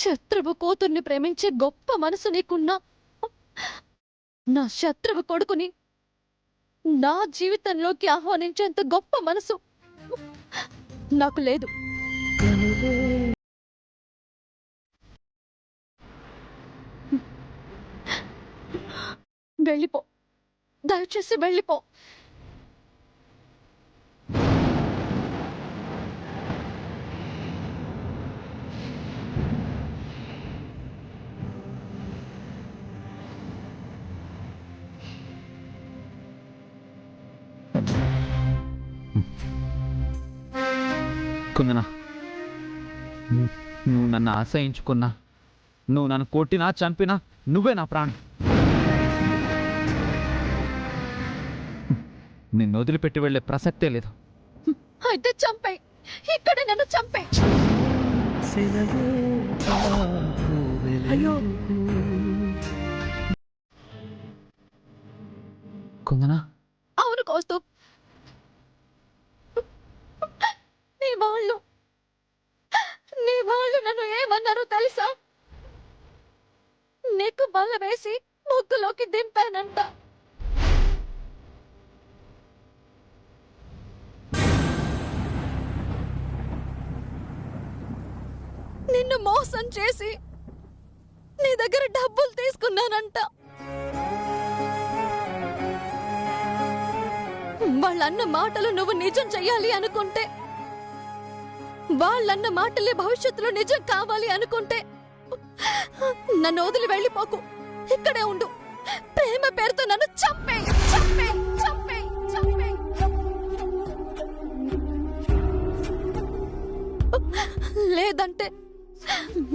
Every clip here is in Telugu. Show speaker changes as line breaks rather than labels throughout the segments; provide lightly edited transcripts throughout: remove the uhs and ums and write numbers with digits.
శత్రువు కూతుర్ని ప్రేమించే గొప్ప మనసు నీకున్నా నా శత్రువు కొడుకుని నా జీవితంలోకి ఆహ్వానించేంత గొప్ప మనసు నాకు లేదు. వెళ్ళిపో, దయచేసి వెళ్ళిపో.
కుందనా, నువ్వు నన్ను ఆశ్రయించుకున్నా, నువ్వు నన్ను కొట్టినా చంపినా నువ్వే నా ప్రాణం. నిన్ను వదిలిపెట్టి వెళ్ళే ప్రసక్తే లేదు.
అయితే చంపేయ్, ఇక్కడ నన్ను చంపేయ్.
అయ్యో
కుందనా,
అవును కౌస్తుభ్, నీ వాళ్ళు నన్ను ఏమన్నారో తెలుసా? నీకు బల్ల వేసి ముగ్గులోకి దింపానంట. నిన్ను మోసం చేసి నీ దగ్గర డబ్బులు తీసుకున్నానంట. వాళ్ళన్న మాటలు నువ్వు నిజం చెయ్యాలి అనుకుంటే, వాళ్ళన్న మాటలే భవిష్యత్తులో నిజం కావాలి అనుకుంటే నన్ను వదిలి వెళ్ళిపోకు, ఇక్కడే ఉండు. ప్రేమ పేరుతో నన్ను చంపే చంపే చంపే చంపే. లేదంటే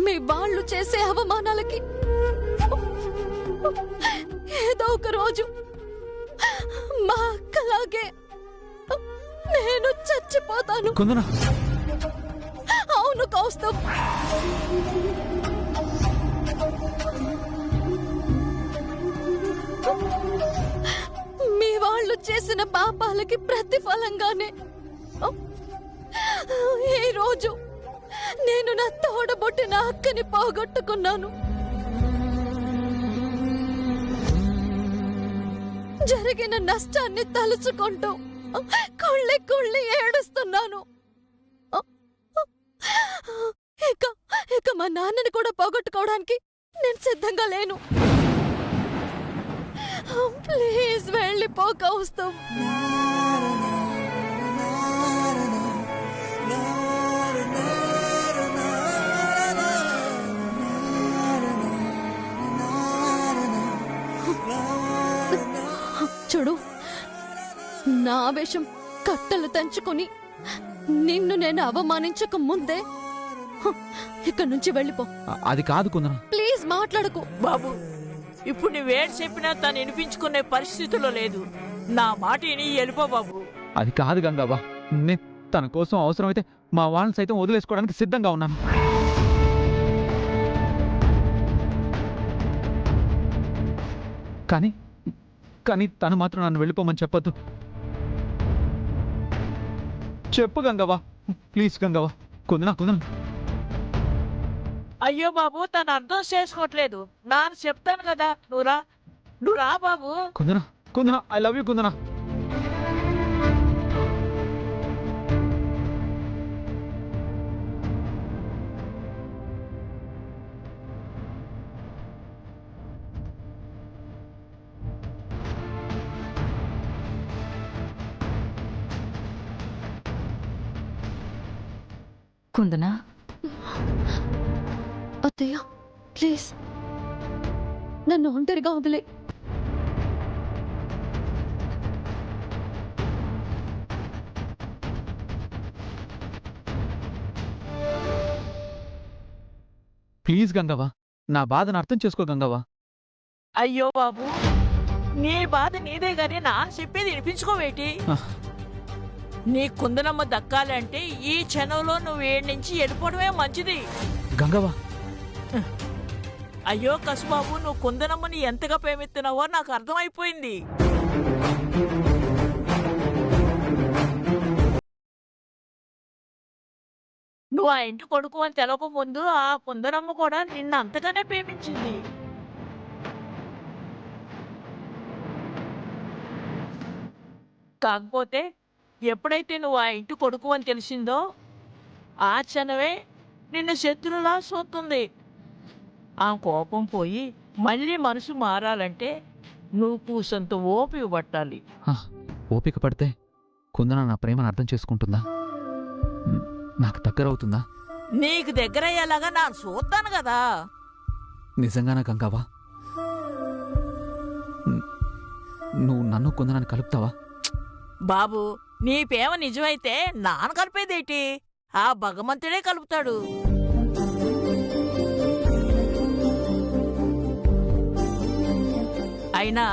మీ వాళ్ళు చేసే అవమానాలకి ఏదో ఒక రోజు మా అక్కలాగే నేను చచ్చిపోతాను.
కుందనా,
అవును కౌస్తుభ్, మీ వాళ్ళు చేసిన పాపాలకి ప్రతిఫలంగానే ఈ రోజు నేను నా తోడబుట్టిన అక్కని పోగొట్టుకున్నాను. జరిగిన నష్టాన్ని తలుచుకుంటూ కుళ్ళి కుళ్ళి ఏడుస్తున్నాను. ఇక మా నాన్నని కూడా పోగొట్టుకోవడానికి నేను సిద్ధంగా లేను. ప్లీజ్ వెళ్ళిపో కౌస్తుభ్. చూడు, నా ఆవేశం కట్టలు తెంచుకుని నిన్ను నేను అవమానించక ముందే ఇక్కడి నుంచి వెళ్ళిపో.
అది కాదు కుందనా.
ప్లీజ్ మాట్లాడకు
బాబు, ఇప్పుడు నువ్వేడు చెప్పినా తను వినిపించుకునే పరిస్థితిలో లేదు. నా మాట విని వెళ్ళిపో బాబు.
అది కాదు గంగవ్వ, నేను తన కోసం అవసరమైతే మా వాళ్ళని సైతం వదిలేసుకోవడానికి సిద్ధంగా ఉన్నాను. కానీ కానీ తను మాత్రం నన్ను వెళ్ళిపోమని చెప్పొద్దు. చెప్పు గంగవ్వ, ప్లీజ్ గంగవ్వ. కుందనా కుందనా.
అయ్యో బాబు, తను అర్థం చేసుకోవట్లేదు. నాన్న చెప్తాను కదా, నువ్వు రా బాబు.
కుందనా కుందనా, ఐ లవ్ యూ కుందనా.
కుందనా,
అత్తయ్య ప్లీజ్ నన్ను ఒంటరిగా వదిలే.
ప్లీజ్ గంగవ్వ, నా బాధను అర్థం చేసుకో గంగవ్వ.
అయ్యో బాబు, నీ బాధ నీదే గానీ నాన్న చెప్పేది వినిపించుకోవేటి? నీ కుందనమ్మ దక్కాలంటే ఈ క్షణంలో నువ్వు ఏడు నుంచి వెళ్ళిపోవడమే మంచిది.
గంగవ్వ,
అయ్యో కసుబాబు, నువ్వు కుందనమ్మని ఎంతగా ప్రేమిస్తున్నావో నాకు అర్థమైపోయింది. నువ్వు ఆ ఇంటి కొడుకు అని తెలవక ముందు ఆ కుందరమ్మ కూడా నిన్ను అంతగానే ప్రేమించింది. కాకపోతే ఎప్పుడైతే నువ్వు ఆ ఇంటి కొడుకు అని తెలిసిందో ఆ క్షణమే నిన్ను శత్రులా చూస్తుంది. ఆ కోపం పోయి మళ్ళీ మనసు మారాలంటే నువ్వు కూసంత ఓపిక పట్టాలి.
ఓపిక పడితే కుందన నా ప్రేమను అర్థం చేసుకుంటుందా? నాకు దగ్గర అవుతుందా?
నీకు దగ్గర అయ్యేలాగా నేను చూస్తాను కదా.
నిజంగానా గంగావా? నువ్వు నన్ను కుందనాన్ని కలుపుతావా?
బాబు, నీ ప్రేమ నిజమైతే నాన్న కలిపేదేటి? ఆ భగవంతుడే కలుపుతాడు. అయినా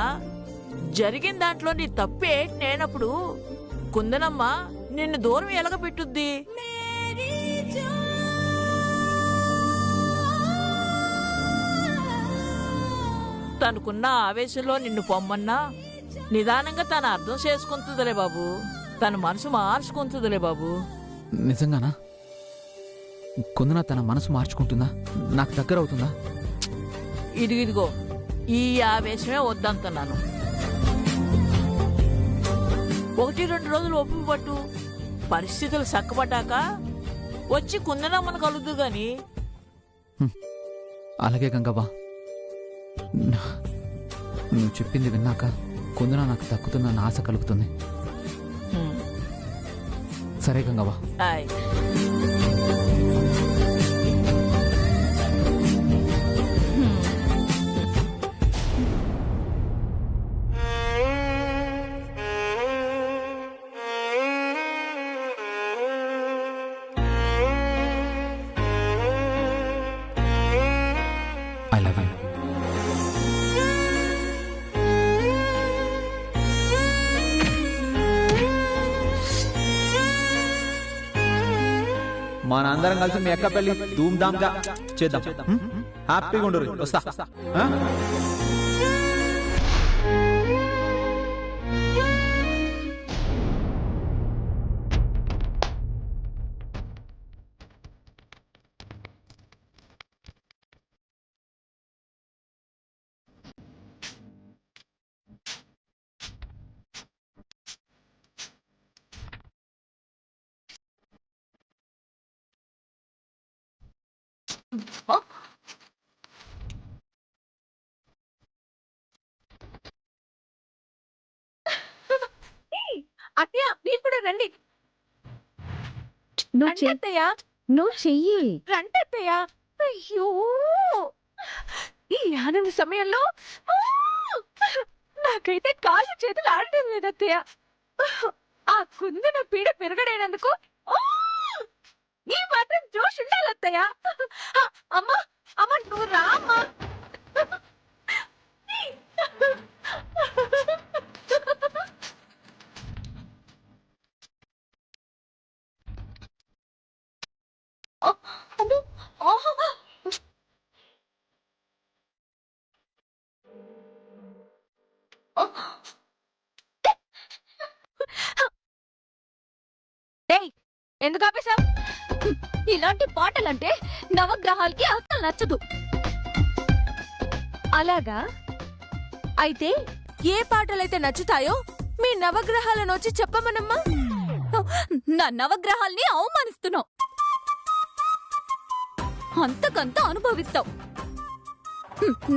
జరిగిన దాంట్లో నీ తప్పే నేనప్పుడు కుందనమ్మ నిన్ను దూరం ఎలగబెట్టుద్ది. తనకున్న ఆవేశంలో నిన్ను పొమ్మన్నా నిదానంగా తన అర్థం చేసుకుంటుందిలే బాబు. తన మనసు మార్చుకుంటుందిలే బాబు.
నిజంగానా? కుందన తన మనసు మార్చుకుంటుందా? నాకు దగ్గర అవుతుందా?
ఇదిగో ఈ ఆవేశమే వద్దంటున్నాను. 1-2 రోజులు ఒప్పు పట్టు. పరిస్థితులు చక్కబడ్డాక వచ్చి కుందనమ్మను కలుద్దు గాని.
అలాగే గంగవ్వ, నువ్వు చెప్పింది విన్నాక కుందన నాకు దక్కుతుందన్న ఆశ కలుగుతుంది. సరే గంగవ్వ.
ఆయ్.
I love you.
మనందరం కలిసి మీ అక్క పెళ్లి ధూమ్ ధామ్ గా చేద్దాం. హ్యాపీగా ఉండరు. వస్తా.
అత్తయ్య, మీరు కూడా రండి. నువ్వు చెయ్యి. రండి అత్తయ్య. అయ్యో, ఈ ఆనంద సమయంలో నాకైతే కాళ్ళు చేతులు ఆడటం లేదు అత్తయ్య. ఆ కుందన పీడ పెరగడైనందుకు ఈ మాత్రం జోష్ ఉండాలి అత్తయ్య. అమ్మా అమ్మ, నువ్వు రా అమ్మా. ఎందుకు ఆపేశావు? ఇలాంటి పాటలంటే నవగ్రహాలకి అస్సలు నచ్చదు. అలాగా? అయితే ఏ పాటలైతే నచ్చుతాయో మీ నవగ్రహాలను వచ్చి చెప్పమనమ్మా. నా నవగ్రహాల్ని అవమానిస్తున్నావు. అంతకంత అనుభవిస్తావు.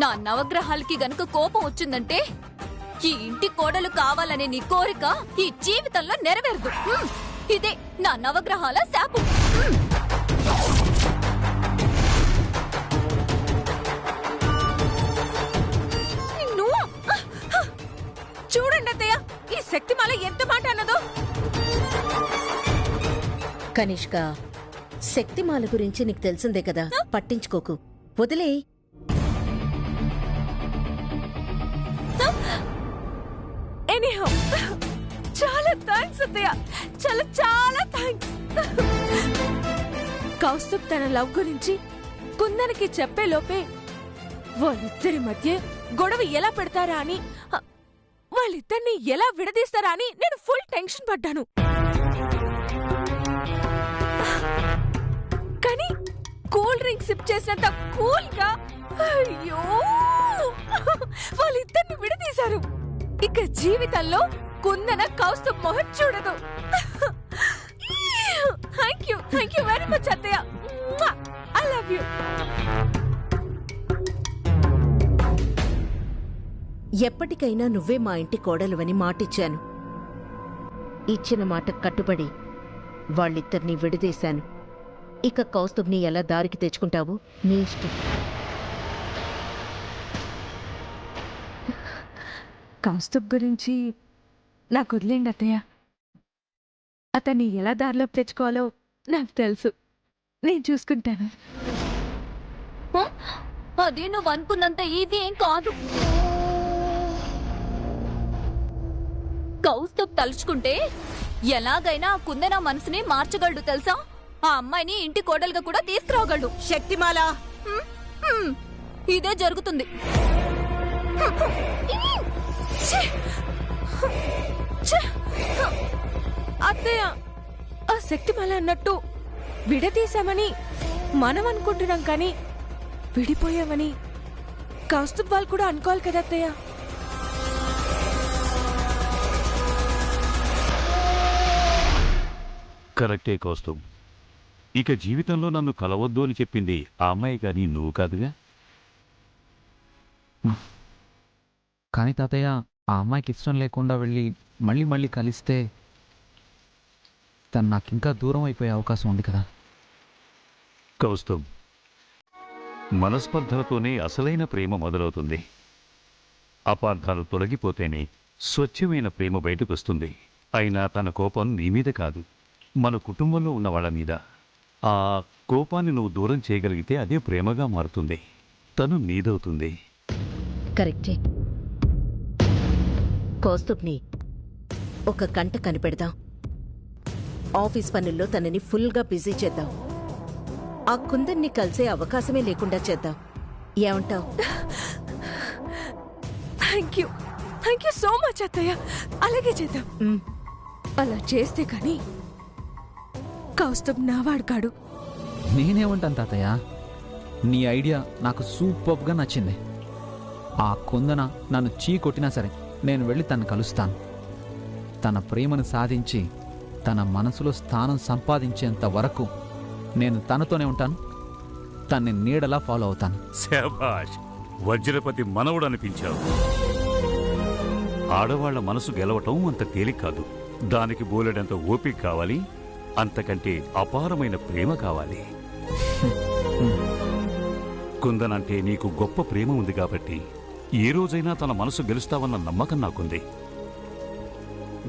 నా నవగ్రహాలకి గనుక కోపం వచ్చిందంటే ఈ ఇంటి కోడలు కావాలనే నీ కోరిక ఈ జీవితంలో నెరవేరదు. ఇదే నా నవగ్రహాల శాపం. చూడండి అత్తయ్య, ఈ శక్తిమాల ఎంత మాట అన్నదో.
కనిష్క, శక్తిమాల గురించి నీకు తెలిసిందే కదా, పట్టించుకోకు, వదిలే.
ఎనీహౌ, చాలా థ్యాంక్స్ అత్తయ్య, చాలా చాలా థ్యాంక్స్. కౌస్తుభ్ తన లవ్ గురించి కుందనికి చెప్పే లోపే వాళ్ళిద్దరి మధ్య గొడవ ఎలా పెడతారా అని, వాళ్ళిద్దరిని ఎలా విడదీస్తారా అని నేను ఫుల్ టెన్షన్ పడ్డాను. కూల్ డ్రింక్ సిప్ చేసినంత కూల్ గా. అయ్యో, వాళ్ళిద్దరిని విడదీశారు. ఇక జీవితంలో కుందన కౌస్తుభ్ మొహం చూడదు. థ్యాంక్ యూ వెరీ మచ్ అత్తయ్య. I love you.
ఎప్పటికైనా నువ్వే మా ఇంటి కోడలువని మాటిచ్చాను. ఇచ్చిన మాట కట్టుబడి వాళ్ళిద్దరినీ విడదీశాను. ఇక కౌస్తుభ్ని ఎలా దారికి తెచ్చుకుంటావు నీ ఇష్టం.
కౌస్తుభ్ గురించి నాకు వదిలేండి అత్తయ్య. అతన్ని ఎలా దారిలోకి తెచ్చుకోవాలో నాకు తెలుసు. నేను చూసుకుంటాను.
అది నువ్వు అనుకున్నంత ఈజీ ఏం కాదు. కౌస్తుభ్ తలుచుకుంటే ఎలాగైనా ఆ కుందన మనసుని మార్చగలడు తెలుసా. ఆ అమ్మాయిని ఇంటి కోడలుగా కూడా తీసుకురాగలడు.
శక్తిమాల,
ఇదే జరుగుతుంది.
అత్తయ్య, ఆ శక్తిమాల అన్నట్టు విడదీశామని మనం అనుకుంటున్నాం, కానీ విడిపోయామని కౌస్తుభ్ వాళ్ళు కూడా అనుకోవాలి కదా అత్తయ్య.
కరెక్టే కౌస్తుభ్. ఇక జీవితంలో నన్ను కలవద్దు అని చెప్పింది ఆ అమ్మాయి కానీ నువ్వు కాదుగా.
కానీ తాతయ్య, ఆ అమ్మాయికి ఇష్టం లేకుండా వెళ్ళి మళ్ళీ మళ్ళీ కలిస్తే తను నాకు ఇంకా దూరం అయిపోయే అవకాశం ఉంది కదా.
కౌస్తుభ్, మనస్పర్ధలతోనే అసలైన ప్రేమ మొదలవుతుంది. అపార్థాలు తొలగిపోతేనే స్వచ్ఛమైన ప్రేమ బయటకు వస్తుంది. అయినా తన కోపం నీ మీద కాదు, మన కుటుంబంలో ఉన్న వాళ్ళ మీద. ఆ కోపాన్ని నువ్వు దూరం చేయగలిగితే అదే ప్రేమగా మారుతుంది. తను నీదవుతుంది.
కరెక్టే. కౌస్తుభ్ని ఒక గంట కనిపెడదాం. ఆఫీస్ పనుల్లో తనని ఫుల్గా బిజీ చేద్దాం. ఆ కుందన్ని కలిసే అవకాశమే లేకుండా చేద్దాం. ఏమంటావ్?
థ్యాంక్ యూ సో మచ్ అత్తయ్య. అలాగే చేద్దాం. అలా చేస్తే కానీ కౌస్తుభ్ నావాడు కాడు.
నేనేమంటాను తాతయ్య, నీ ఐడియా నాకు సూపర్గా నచ్చింది. ఆ కుందన నన్ను చీ కొట్టినా సరే నేను వెళ్ళి తను కలుస్తాను. తన ప్రేమను సాధించి తన మనసులో స్థానం సంపాదించేంత వరకు నేను తనతోనే ఉంటాను. తన్ని నీడలా ఫాలో అవుతాను.
శాబాష్, వజ్రపతి మనవుడు అనిపించావు. ఆడవాళ్ల మనసు గెలవటం అంత తేలిక కాదు. దానికి బోలెడంత ఓపిక కావాలి, అంతకంటే అపారమైన ప్రేమ కావాలి. కుందనంటే నీకు గొప్ప ప్రేమ ఉంది కాబట్టి ఏ రోజైనా తన మనసు గెలుస్తావన్న నమ్మకం నాకుంది.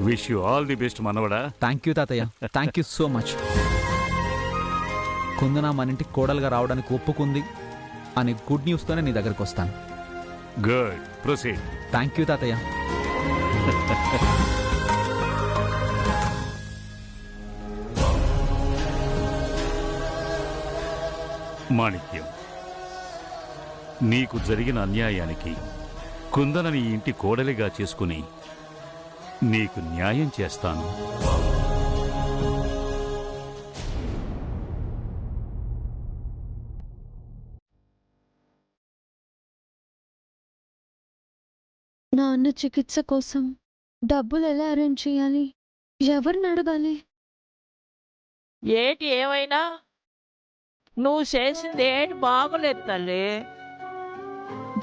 Wish you all the best మనవడా.
థ్యాంక్ యూ తాతయ్య, థ్యాంక్ యూ సో మచ్. కుందన మన ఇంటికి కోడలుగా రావడానికి ఒప్పుకుంది అని గుడ్ న్యూస్తోనే నీ దగ్గరకు వస్తాను.
Good, proceed.
థ్యాంక్ యూ తాతయ్య.
మాణిక్యం, నీకు జరిగిన అన్యాయానికి కుందనని ఇంటి కోడలిగా చేసుకుని నీకు న్యాయం చేస్తాను.
నాన్న చికిత్స కోసం డబ్బులు ఎలా అరేంజ్ చేయాలి? ఎవరిని అడగాలి?
ఏటి ఏమైనా నువ్వు చేసింది ఏటి బాగోలేదు తల్లి.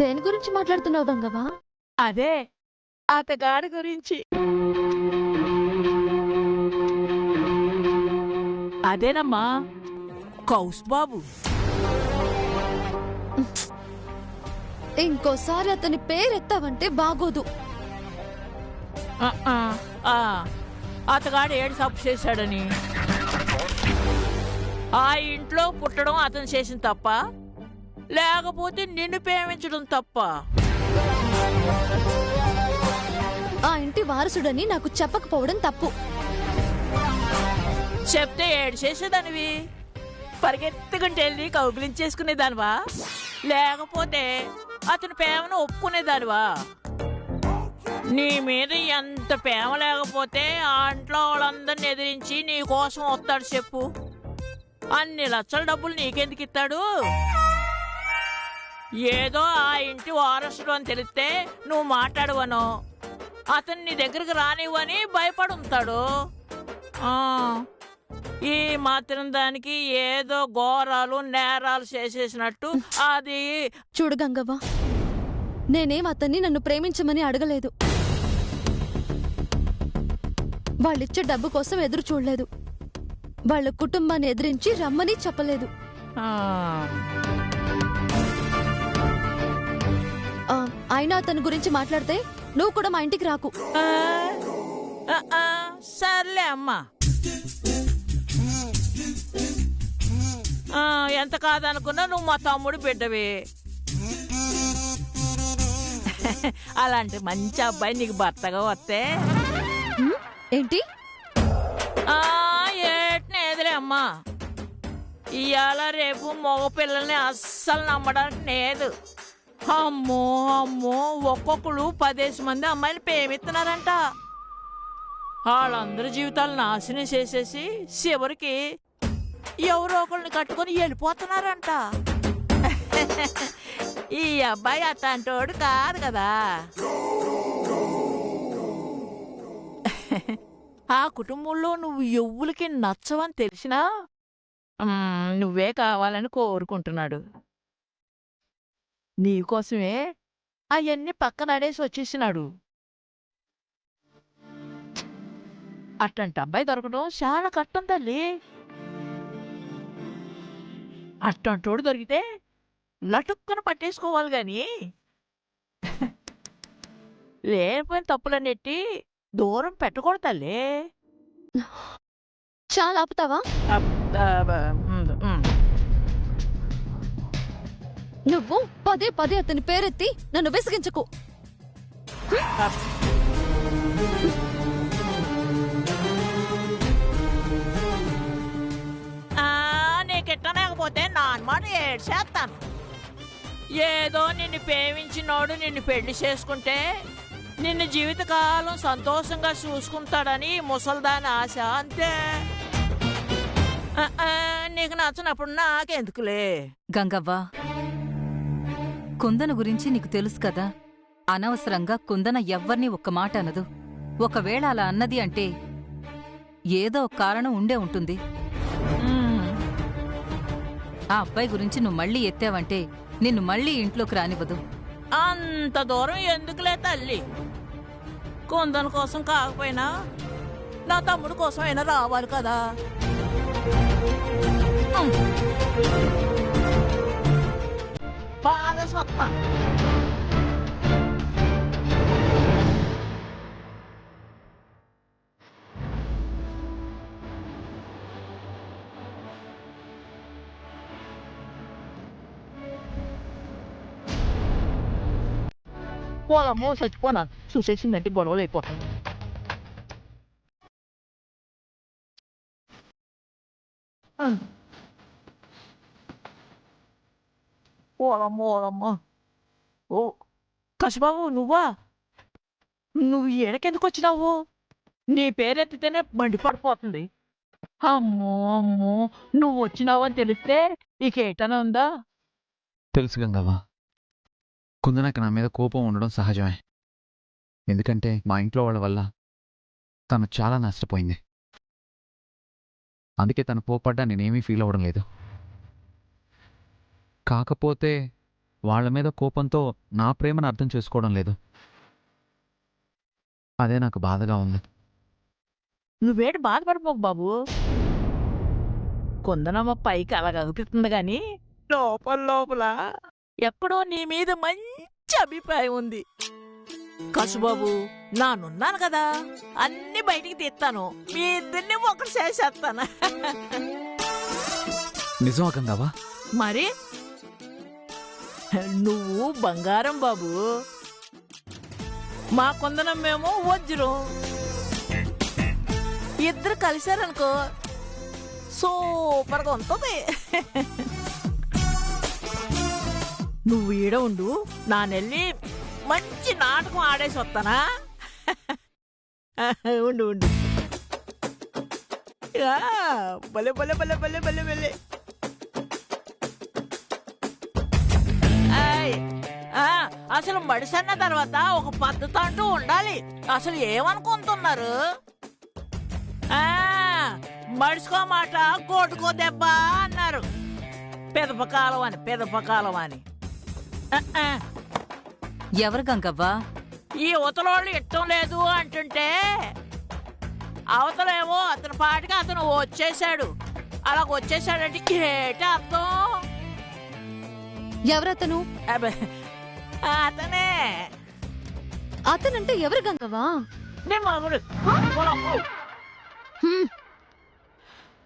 దేని గురించి మాట్లాడుతున్నావు గంగవ్వ?
అదే అతగాడి గురించి. అదేనమ్మా కౌస్ బాబు.
ఇంకోసారి అతని పేరెత్తావంటే బాగోదు.
అతగాడు ఏడు తప్పు చేశాడని ఆ ఇంట్లో పుట్టడం అతను చేసిన తప్ప, లేకపోతే నిన్ను ప్రేమించడం తప్ప?
ఆ ఇంటి వారసుడని నాకు చెప్పకపోవడం తప్పు.
చెప్తే ఏడు చేసేదానివి, పరిగెత్తుకుంటే వెళ్ళి కౌగిలించేసుకునేదానివా? లేకపోతే అతని ప్రేమను ఒప్పుకునేదానివా? నీ మీద ఎంత ప్రేమ లేకపోతే ఆ ఇంట్లో వాళ్ళందరిని ఎదిరించి నీ కోసం వస్తాడు చెప్పు. అన్ని లక్షల డబ్బులు నీకెందుకు ఇస్తాడు? ఏదో ఆ ఇంటి వారసుడు అని తెలిస్తే నువ్వు మాట్లాడవను, అతన్ని నీ దగ్గరికి రానివ్వని భయపడుతాడు. ఈ మాత్రం దానికి ఏదో ఘోరాలు నేరాలు చేసేసినట్టు అది.
చూడు గంగవ్వ, నేనేం అతన్ని నన్ను ప్రేమించమని అడగలేదు. వాళ్ళిచ్చే డబ్బు కోసం ఎదురు చూడలేదు. వాళ్ళ కుటుంబాన్ని ఎదిరించి రమ్మని చెప్పలేదు. అయినా అతని గురించి మాట్లాడితే నువ్వు కూడా మా ఇంటికి రాకు.
సర్లే అమ్మా, ఎంత కాదనుకున్నా నువ్వు మా తమ్ముడు బిడ్డవి. అలాంటి మంచి అబ్బాయి నీకు భర్తగా వస్తే
ఏంటి?
ఏట్నేదిలే అమ్మా, ఇవాళ రేపు మగ పిల్లల్ని అస్సలు నమ్మడానికి లేదు. అమ్మో అమ్మో, ఒక్కొక్కరు 10 మంది అమ్మాయిలు ప్రేమిస్తున్నారంట. వాళ్ళందరి జీవితాలు నాశనం చేసేసి చివరికి ఎవరో ఒకరిని కట్టుకొని వెళ్ళిపోతున్నారంట. ఈ అబ్బాయి అట్లాంటోడు కాదు కదా. ఆ కుటుంబంలో నువ్వు ఎవ్వులకి నచ్చవని తెలిసినా నువ్వే కావాలని కోరుకుంటున్నాడు. నీకోసమే అవన్నీ పక్కన అడేసి వచ్చేసినాడు. అట్లాంటి అబ్బాయి దొరకడం చాలా కష్టం తల్లి. అట్లాంటోడు దొరికితే లటుక్కన పట్టేసుకోవాలి గాని లేకపోయిన తప్పులన్నిటి దూరం పెట్టకూడదు తల్లి.
చాలా ఆపుతావా? నువ్వు పదే పదే అతని పేరెత్తి నన్ను విసిగించకు.
నీకెట్టలేకపోతే నా అన్నమాట ఏడ్చేస్తాను. ఏదో నిన్ను ప్రేమించినోడు నిన్ను పెళ్లి చేసుకుంటే నిన్ను జీవితకాలం సంతోషంగా చూసుకుంటాడని ముసల్దాని ఆశ, అంతే. నీకు నచ్చినప్పుడు నాకెందుకులే.
గంగవ్వ, కుందన గురించి నీకు తెలుసు కదా. అనవసరంగా కుందన ఎవ్వర్నీ ఒక్క మాట అనదు. ఒకవేళ అలా అన్నది అంటే ఏదో కారణం ఉండే ఉంటుంది. ఆ అబ్బాయి గురించి నువ్వు మళ్ళీ ఎత్తావంటే నిన్ను మళ్ళీ ఇంట్లోకి రానివ్వదు.
అంత దూరం ఎందుకులే తల్లి. కుందన కోసం కాకపోయినా నా తమ్ముడు కోసం అయినా రావాలి కదా. బాగా సొత్త పోలమ్మో, చచ్చిపోనా చూసేసిందంటే గొడవలు అయిపోతాయి. ఓలమ్మో. ఓ కసిబాబు, నువ్వా? నువ్వు ఏడకెందుకు వచ్చినావు? నీ పేరెత్తితేనే బండి పడిపోతుంది. అమ్మో అమ్మో, నువ్వు వచ్చినావు అని తెలిస్తే నీకేటనే ఉందా?
తెలుసు గంగవ్వ, కుందనకి నా మీద కోపం ఉండడం సహజమే. ఎందుకంటే మా ఇంట్లో వాళ్ళ వల్ల తను చాలా నష్టపోయింది. అందుకే తను కోపడ్డా నేనేమీ ఫీల్ అవ్వడం లేదు. కాకపోతే వాళ్ళ మీద కోపంతో నా ప్రేమను అర్థం చేసుకోవడం లేదు. అదే నాకు బాధగా ఉంది.
నువ్వేటి బాధపడిపోకు బాబు. కుందనమ్మ పైకి అలా కనిపిస్తుంది గాని లోపల ఎక్కడో నీ మీద మంచి అభిప్రాయం ఉంది. కసుబాబు, నానున్నాను కదా, అన్ని బయటికి తీస్తాను. మీ ఇద్దరిని ఒకటి చేసేస్తాను.
నిజమా గంగవ్వ?
మరి నువ్వు బంగారం బాబు, మా కుందనం మేము వజ్రం. ఇద్దరు కలిశారనుకో సూపర్గా ఉంటుంది. నువ్వు ఈడ ఉండు, నా నెల్లి మంచి నాటకం ఆడేసి వస్తానా? ఉండు. భలే భలే భలే భలే భలే భలే అసలు మడిసన్న తర్వాత ఒక పద్ధతి అంటూ ఉండాలి. అసలు ఏమనుకుంటున్నారు? మడిసుకో మాట కోటుకో దెబ్బ అన్నారు. పెదపకాలం అని పెదపకాలం అని.
ఎవరు గంగవ్వా?
ఈ ఉతలోళ్ళు ఇష్టం లేదు అంటుంటే అవతలేమో అతని పాటికి అతను వచ్చేసాడు. అలా వచ్చేసాడంటే ఏటి అర్థం?
ఎవరతను?
అబ్బే, అతనే
అతనంటే ఎవరు గంగవ్వా?
నీ మగుడు.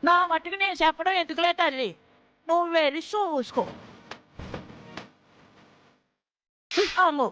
నా మట్టుకు నేను చెప్పడం ఎందుకులే తల్లి, నువ్వు వెళ్ళి చూసుకో. అమ్ము